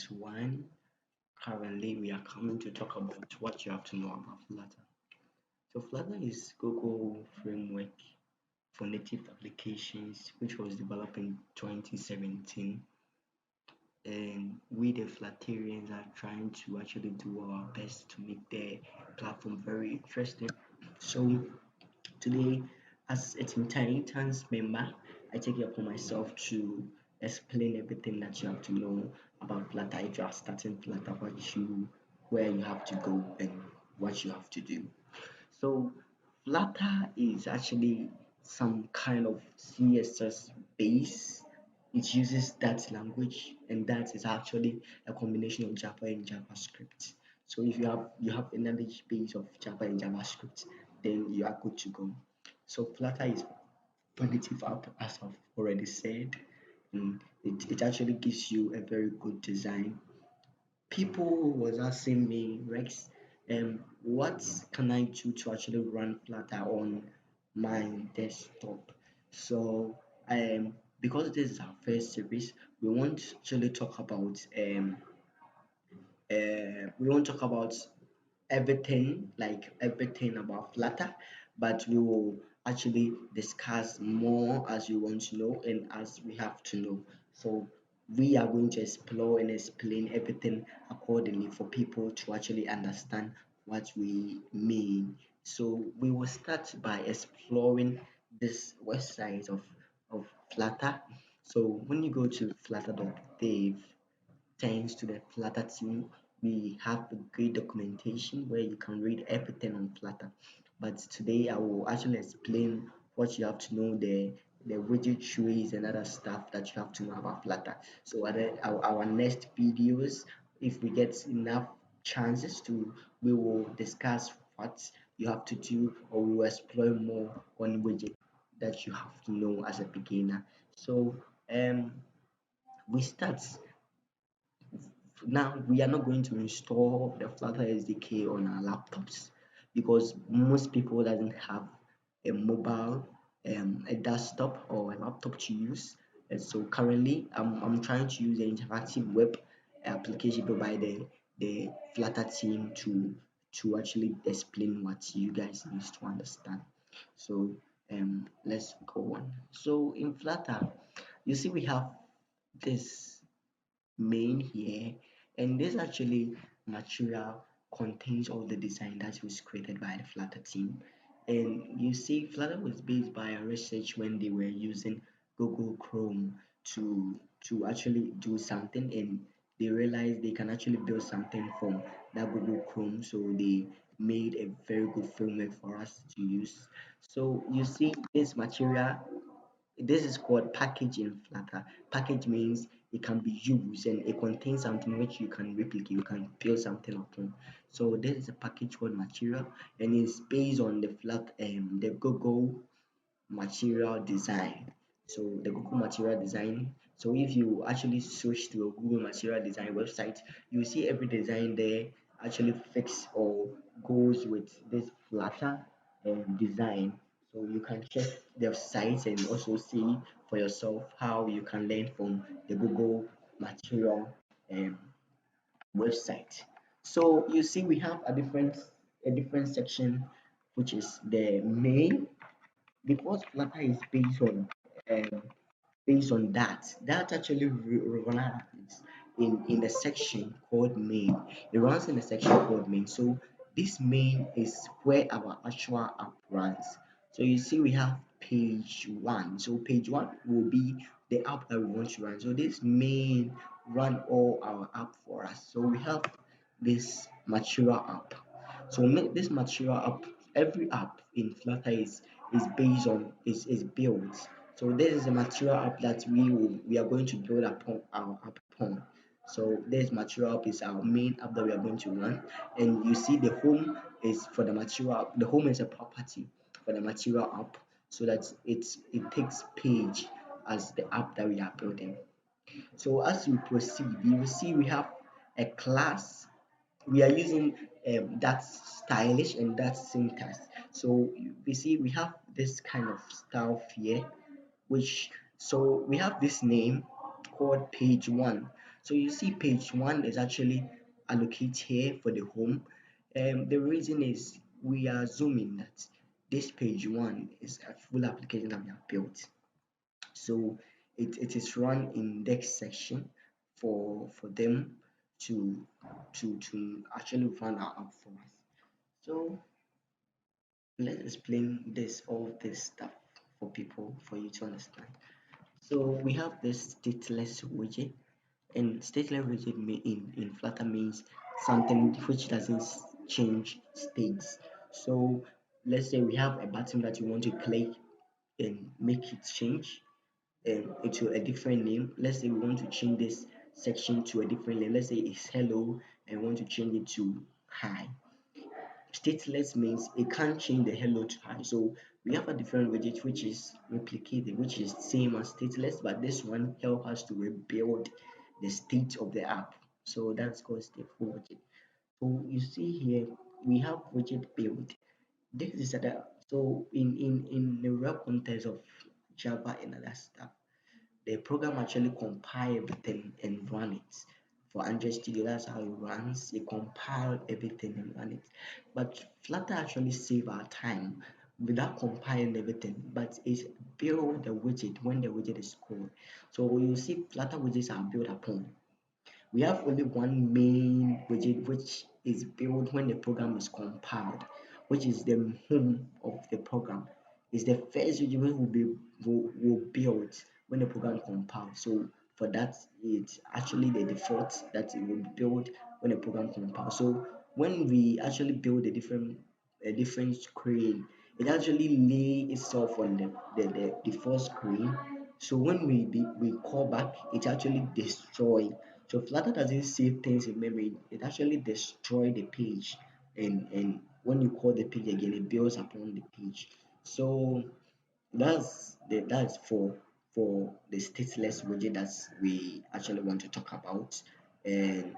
1. Currently, we are coming to talk about what you have to know about Flutter. So, Flutter is Google framework for native applications, which was developed in 2017. And we, the Flutterians, are trying to actually do our best to make the platform very interesting. So, today, as a Team Titans member, I take it upon myself to explain everything that you have to know about Flutter. If you are starting Flutter, where you have to go and what you have to do. So Flutter is actually some kind of CSS base. It uses that language, and that is actually a combination of Java and JavaScript. So if you have a knowledge base of Java and JavaScript, then you are good to go. So Flutter is positive app, as I've already said, and it actually gives you a very good design. People was asking me, Rex, what can I do to actually run Flutter on my desktop? So because this is our first series, we won't actually talk about we won't talk about everything about Flutter, but we will actually discuss more as you want to know and as we have to know. So we are going to explore and explain everything accordingly for people to actually understand what we mean. So we will start by exploring this website of Flutter. So when you go to flutter.dev, thanks to the Flutter team, we have a great documentation where you can read everything on Flutter. But today I will actually explain what you have to know, the widget trees and other stuff that you have to know about Flutter. So our next videos, if we get enough chances to, we will discuss what you have to do, or we will explore more on widget that you have to know as a beginner. So we start now. We are not going to install the Flutter SDK on our laptops because most people doesn't have a mobile, a desktop or a laptop to use. And so currently, I'm trying to use an interactive web application provided the Flutter team to actually explain what you guys need to understand. So let's go on. So in Flutter, you see we have this main here, and this actually material contains all the design that was created by the Flutter team. And you see Flutter was based by a research when they were using Google Chrome to actually do something, and they realized they can actually build something from that Google Chrome, so they made a very good framework for us to use. So you see this material, this is called package in Flutter. Package means it can be used and it contains something which you can replicate, you can build something upon. So this is a package called material, and it's based on the Google material design. So the Google material design. So if you actually search to a Google material design website, you see every design there actually fits or goes with this Flutter design. So you can check their sites and also see for yourself how you can learn from the Google material um, website. So you see we have a different section, which is the main, because Flutter is um, based on that actually runs in the section called main. It runs in the section called main. So this main is where our actual app runs. So you see we have page one. So page one will be the app that we want to run. So this main run all our app for us. So we have this material app. So this material app, every app in Flutter is based on is built. So this is a material app that we are going to build upon our app upon. So this material app is our main app that we are going to run, and you see the home is for the material app. The home is a property for the material app, so that it takes page as the app that we are building. So as we proceed, you will see we have a class. We are using that stylish and that syntax. So we see we have this kind of style here, which, so we have this name called page one. So you see page one is actually allocated here for the home. The reason is we are assuming that this page one is a full application that we have built. So it is run index section for them to to actually run our app for us. So let's explain all this stuff for people for you to understand. So we have this stateless widget, and stateless widget in Flutter means something which doesn't change states. So let's say we have a button that you want to click and make it change into a different name. Let's say we want to change this section to a different name. Let's say it's hello and we want to change it to hi. Stateless means it can't change the hello to hi. So we have a different widget which is replicated, which is same as stateless, but this one help us to rebuild the state of the app. So that's called stateful widget. So you see here we have widget build. This is a so in the real context of Java and other stuff, the program actually compile everything and run it. For Android Studio, that's how it runs. It compile everything and run it. But Flutter actually save our time without compiling everything, but it's build the widget when the widget is called. So you see Flutter widgets are built upon. We have only one main widget which is built when the program is compiled, which is the home of the program. Is the first widget which will build when the program compiles. So for that, it's actually the default that it will build when the program compiles. So when we actually build a different screen, it actually lay itself on the default screen. So when we call back, it actually destroy. So Flutter doesn't save things in memory, it actually destroy the page, and when you call the page again, it builds upon the page. So that's for the stateless widget that we actually want to talk about. And